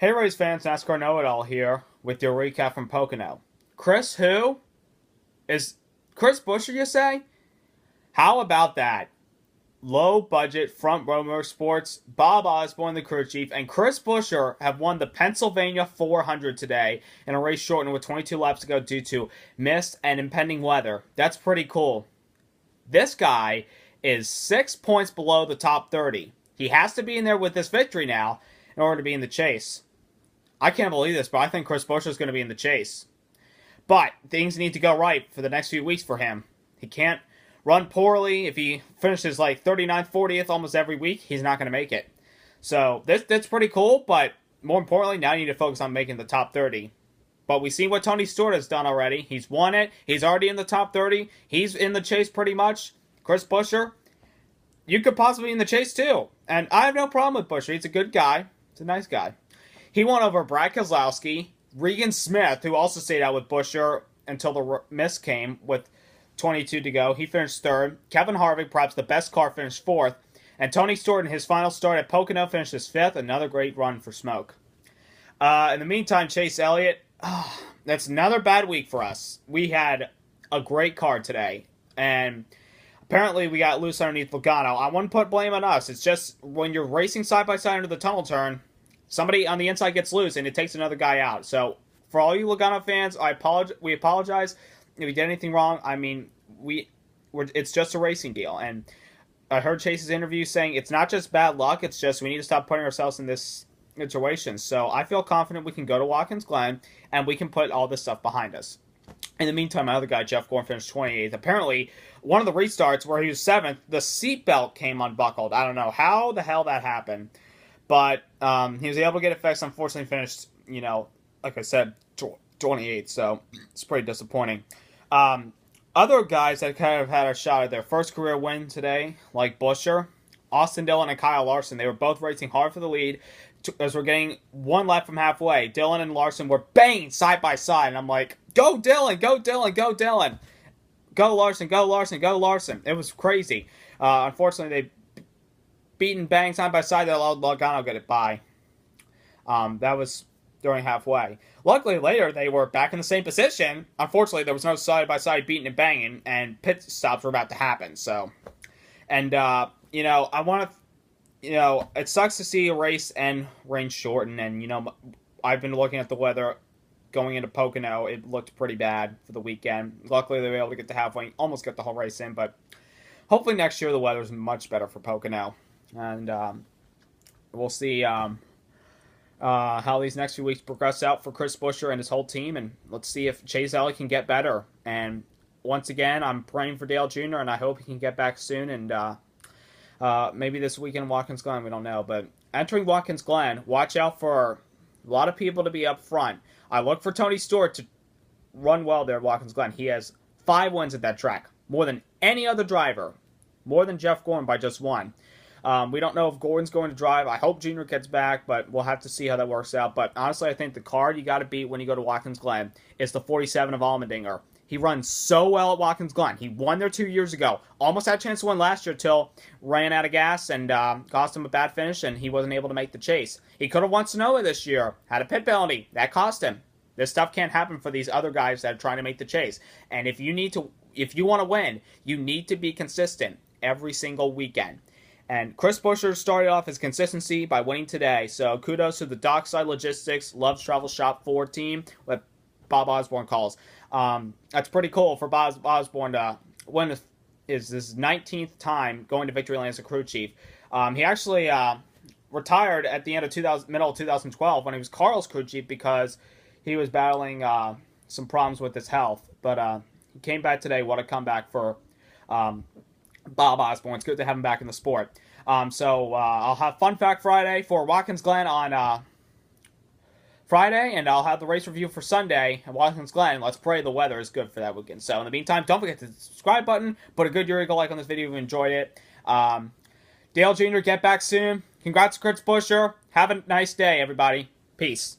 Hey Rays fans, NASCAR Know-It-All here with your recap from Pocono. Chris who? Is Chris Buescher, you say? How about that? Low budget front row motorsports, Bob Osborne, the crew chief, and Chris Buescher have won the Pennsylvania 400 today in a race shortened with 22 laps to go due to mist and impending weather. That's pretty cool. This guy is 6 points below the top 30. He has to be in there with this victory now in order to be in the chase. I can't believe this, but I think Chris Buescher is going to be in the chase. But things need to go right for the next few weeks for him. He can't run poorly. If he finishes like 39th, 40th almost every week, he's not going to make it. So that's pretty cool, but more importantly, now you need to focus on making the top 30. But we've seen what Tony Stewart has done already. He's won it. He's already in the top 30. He's in the chase pretty much. Chris Buescher, you could possibly be in the chase too. And I have no problem with Buescher. He's a good guy. He's a nice guy. He won over Brad Keselowski, Regan Smith, who also stayed out with Buescher until the miss came with 22 to go. He finished third. Kevin Harvick, perhaps the best car, finished fourth. And Tony Stewart, in his final start at Pocono, finished his fifth. Another great run for Smoke. In the meantime, Chase Elliott, that's another bad week for us. We had a great car today. And apparently we got loose underneath Logano. I wouldn't put blame on us. It's just when you're racing side by side into the tunnel turn, somebody on the inside gets loose, and it takes another guy out. So, for all you Logano fans, we apologize if we did anything wrong. I mean, it's just a racing deal. And I heard Chase's interview saying it's not just bad luck, it's just we need to stop putting ourselves in this situation. So, I feel confident we can go to Watkins Glen, and we can put all this stuff behind us. In the meantime, my other guy, Jeff Gordon, finished 28th. Apparently, one of the restarts where he was 7th, the seatbelt came unbuckled. I don't know how the hell that happened. But he was able to get it fixed. Unfortunately, finished, like I said, 28th. So it's pretty disappointing. Other guys that kind of had a shot at their first career win today, like Buescher, Austin Dillon, and Kyle Larson, they were both racing hard for the lead. As we're getting one lap from halfway, Dillon and Larson were banging side by side. And I'm like, go Dillon, go Dillon, go Dillon. Go Larson, go Larson, go Larson. It was crazy. Unfortunately, they beat and bang side by side, they allowed Logano get it by. That was during halfway. Luckily, later, they were back in the same position. Unfortunately, there was no side-by-side beating and banging, and pit stops were about to happen. So, and, I want to, it sucks to see a race end rain shorten, and, I've been looking at the weather going into Pocono. It looked pretty bad for the weekend. Luckily, they were able to get to halfway, almost get the whole race in, but hopefully next year the weather's much better for Pocono. And we'll see how these next few weeks progress out for Chris Buescher and his whole team. And let's see if Chase Elliott can get better. And once again, I'm praying for Dale Jr., and I hope he can get back soon. And maybe this weekend in Watkins Glen, we don't know. But entering Watkins Glen, watch out for a lot of people to be up front. I look for Tony Stewart to run well there at Watkins Glen. He has 5 wins at that track, more than any other driver, more than Jeff Gordon by just 1. We don't know if Gordon's going to drive. I hope Junior gets back, but we'll have to see how that works out. But honestly, I think the car you got to beat when you go to Watkins Glen is the 47 of Allmendinger. He runs so well at Watkins Glen. He won there 2 years ago. Almost had a chance to win last year till ran out of gas and cost him a bad finish, and he wasn't able to make the chase. He could have won Sonoma this year. Had a pit penalty. That cost him. This stuff can't happen for these other guys that are trying to make the chase. And if you want to win, you need to be consistent every single weekend. And Chris Buescher started off his consistency by winning today. So kudos to the Dockside Logistics Loves Travel Shop 4 team, what Bob Osborne calls. That's pretty cool for Bob Osborne to win his 19th time going to Victory Lane as a crew chief. He actually retired at the end of middle of 2012 when he was Carl's crew chief because he was battling some problems with his health. But he came back today. What a comeback for Bob Osborne. It's good to have him back in the sport. So I'll have Fun Fact Friday for Watkins Glen on Friday, and I'll have the race review for Sunday at Watkins Glen. Let's pray the weather is good for that weekend. So in the meantime, don't forget to hit the subscribe button. Put a good Eagle like on this video if you enjoyed it. Dale Jr., get back soon. Congrats to Chris Buescher. Have a nice day, everybody. Peace.